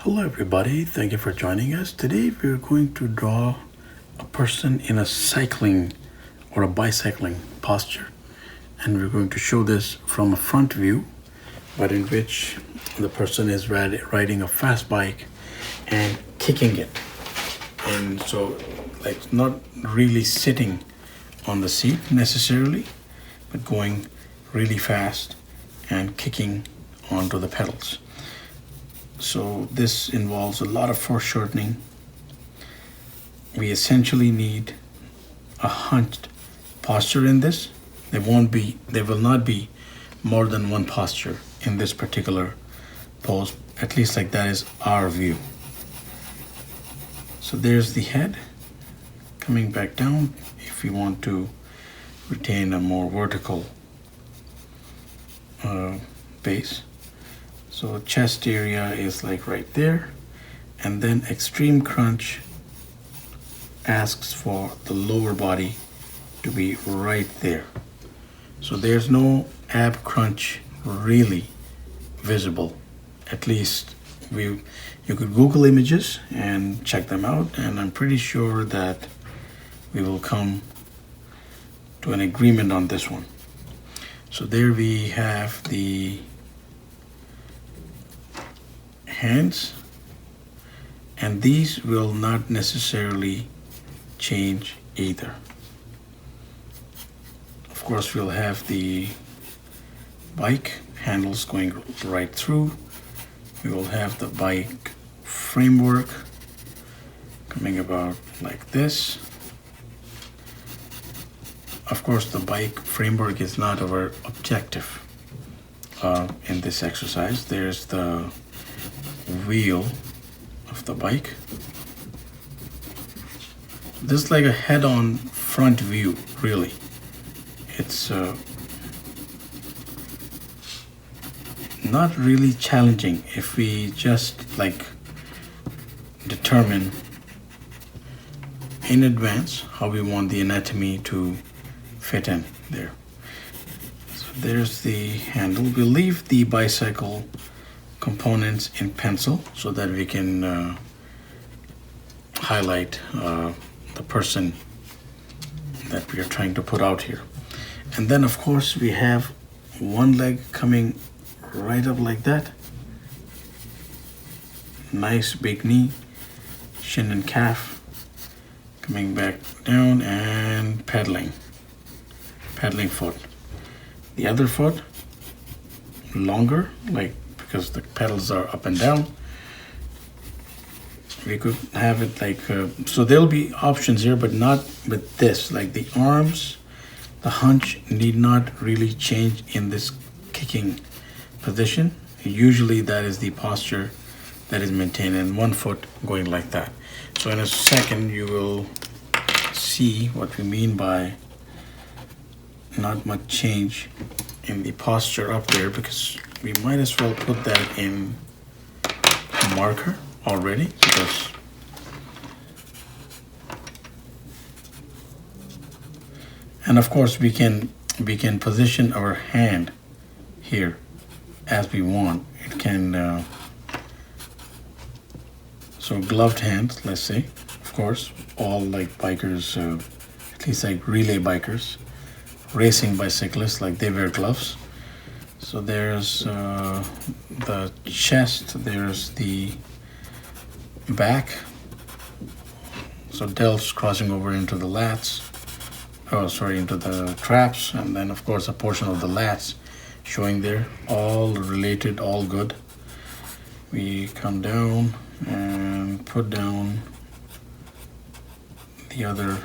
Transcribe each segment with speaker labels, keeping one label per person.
Speaker 1: Hello everybody, thank you for joining us. Today we're going to draw a person in a cycling or a bicycling posture, and we're going to show this from a front view, but in which the person is riding a fast bike and kicking it, and so like not really sitting on the seat necessarily, but going really fast and kicking onto the pedals. So this involves a lot of foreshortening. We essentially need a hunched posture in this. There will not be more than one posture in this particular pose. At least like that is our view. So there's the head coming back down if you want to retain a more vertical base. So chest area is like right there, and then extreme crunch asks for the lower body to be right there. So there's no ab crunch really visible. At least you could Google images and check them out, and I'm pretty sure that we will come to an agreement on this one. So there we have the hands, and these will not necessarily change either. Of course, we'll have the bike handles going right through. We will have the bike framework coming about like this. Of course, the bike framework is not our objective in this exercise. There's the wheel of the bike. This is like a head-on front view, really. It's not really challenging if we just like determine in advance how we want the anatomy to fit in there. So there's the handle. We'll leave the bicycle components in pencil so that we can highlight the person that we are trying to put out here. And then of course we have one leg coming right up like that. Nice big knee, shin and calf coming back down, and pedaling foot. The other foot longer, like because the pedals are up and down. We could have it like, so there'll be options here, but not with this. Like the arms, the hunch need not really change in this kicking position. Usually that is the posture that is maintained, and one foot going like that. So in a second you will see what we mean by not much change in the posture up there, because we might as well put that in a marker already, because and of course we can position our hand here as we want. It can so gloved hands, let's say, of course, all like bikers, at least like relay bikers, racing bicyclists, like they wear gloves. So there's the chest, there's the back, so delts crossing over into the lats, into the traps, and then of course a portion of the lats showing there, all related, all good. We come down and put down the other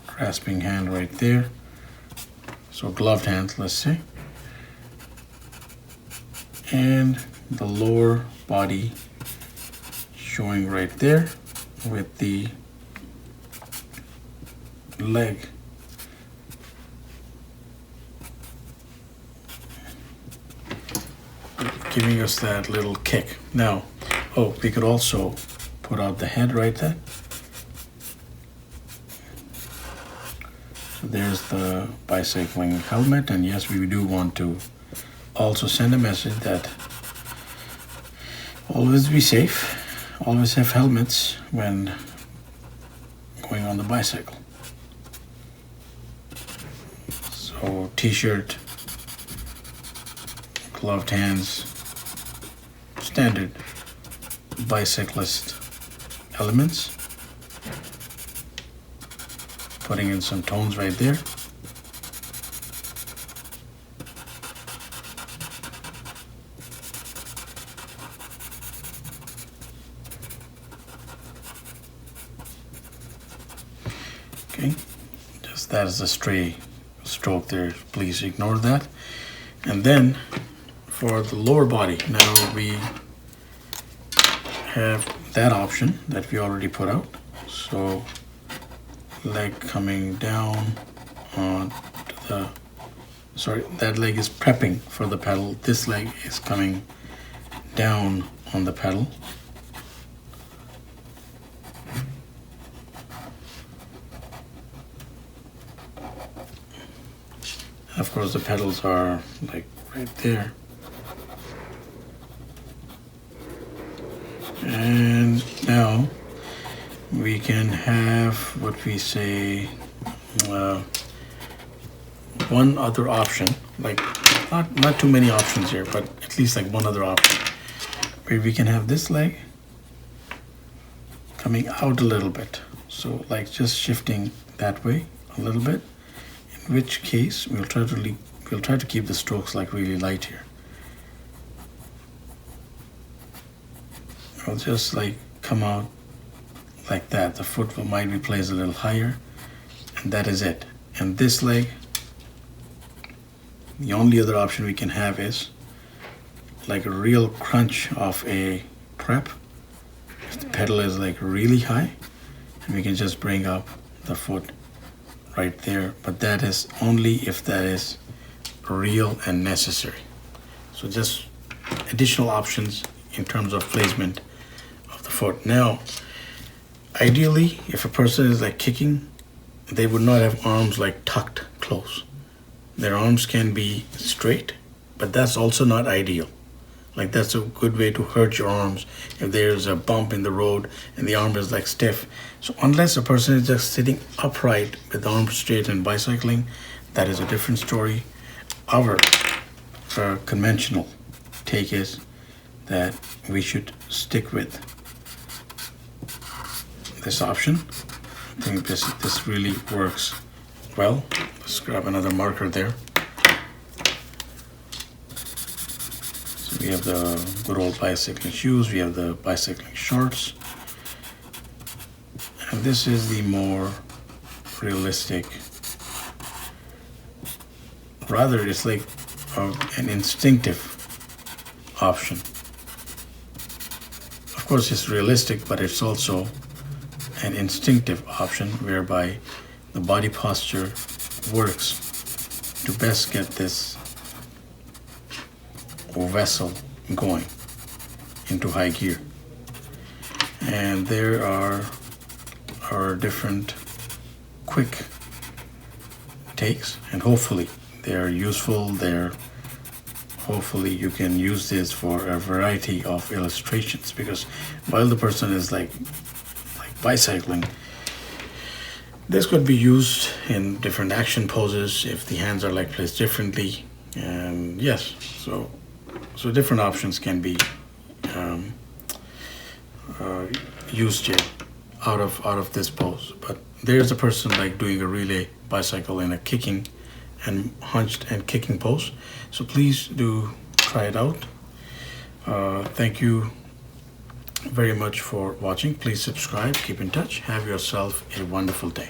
Speaker 1: grasping hand right there. So gloved hands, let's say. And the lower body showing right there with the leg giving us that little kick. Now, we could also put out the head right there. So there's the bicycling helmet, and yes, we do want to also send a message that always be safe. always have helmets when going on the bicycle. So t-shirt, gloved hands, standard bicyclist elements. Putting in some tones right there. Okay, just that is a stray stroke there, please ignore that. And then for the lower body, now we have that option that we already put out. So leg coming down on the, sorry, that leg is prepping for the pedal. This leg is coming down on the pedal. Of course, the pedals are like right there. And now we can have what we say one other option, like not too many options here, but at least like one other option, where we can have this leg coming out a little bit. So like just shifting that way a little bit. In which case we'll try to keep the strokes like really light here. I'll just like come out like that. The foot might be placed a little higher, and that is it. And this leg, the only other option we can have is like a real crunch of a prep. If the pedal is like really high, and we can just bring up the foot right there, but that is only if that is real and necessary. So just additional options in terms of placement of the foot. Now, ideally, if a person is like kicking, they would not have arms like tucked close. Their arms can be straight, but that's also not ideal. Like that's a good way to hurt your arms if there's a bump in the road and the arm is like stiff. So unless a person is just sitting upright with the arms straight and bicycling, that is a different story. Our conventional take is that we should stick with this option. I think this really works well. Let's grab another marker there. So we have the good old bicycling shoes, we have the bicycling shorts, and this is the more realistic, rather it's like an instinctive option. Of course it's realistic, but it's also an instinctive option whereby the body posture works to best get this vessel going into high gear. And there are different quick takes, and hopefully they're useful. Hopefully you can use this for a variety of illustrations, because while the person is like bicycling, this could be used in different action poses if the hands are like placed differently. And yes, so different options can be used here out of this pose. But there's a person like doing a relay bicycle in a kicking and hunched and kicking pose. So please do try it out. Thank you very much for watching. Please subscribe, keep in touch, have yourself a wonderful day.